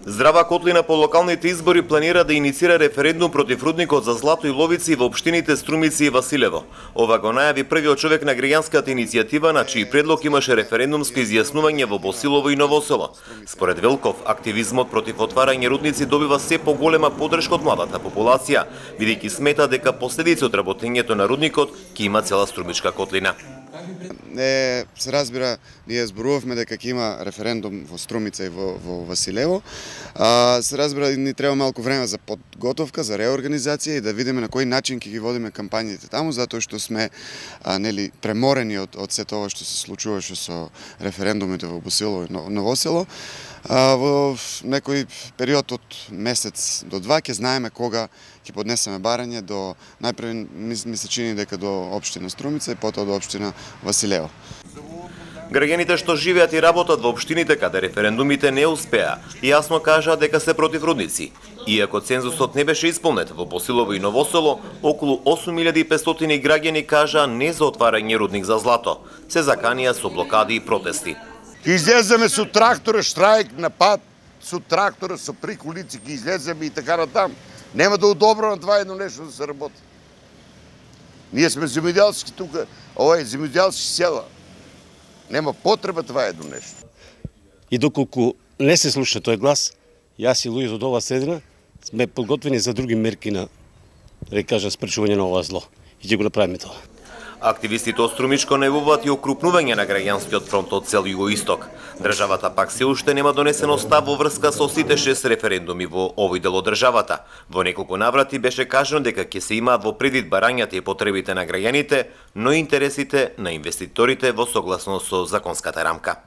Здрава Котлина по локалните избори планира да иницира референдум против рудникот за злато и ловици во општините Струмици и Василево. Ова го најави првиот човек на граѓанската иницијатива, на чиј предлог имаше референдумско изјаснување во Босилово и Новосело. Според Велков, активизмот против отварање рудници добива се поголема поддршка од младата популација, бидејќи смета дека последици од работењето на рудникот ќе има цела Струмичка котлина. Се разбира, ние зборувавме дека ќе има референдум во Струмица и во Василево. Се разбира, ни треба малку време за подготовка, за реорганизација и да видиме на кој начин ќе ги водиме кампањите таму, затоа што сме преморени од се тоа што се случуваше со референдумите во Босилово и Новосело. Во некој период од месец до два ќе знаеме кога ќе поднесеме барање до најпрво ми се чини дека до општина Струмица и потоа до општина Василево. Граѓаните што живеат и работат во општините каде референдумите не успеа, јасно кажаа дека се против рудници. Иако цензусот не беше исполнет во Босилово и Новосело, околу 8500 граѓани кажаа не за отварање рудник за злато. Се заканија со блокади и протести. Ке излеземе со трактора, штрајк на пат, со трактора, со приколици, ке излеземе и така натам. Нема да одобрам това едно нешто да се работи. Ние сме земјоделски тука, ова е земјоделски села. Нема потреба това едно нешто. И доколку не се слуша тој глас, јас и луѓето од ова средина сме подготвени за други мерки на, спречување на ова зло. И ќе го направиме тоа. Активистите од Струмичко најавуваат и окрупнување на граѓанскиот фронт од цел југоисток. Државата пак се уште нема донесено став во врска со сите 6 референдуми во овој дел од државата. Во неколку наврати беше кажано дека ќе се имаат во предвид барањата и потребите на граѓаните, но и интересите на инвеститорите во согласно со законската рамка.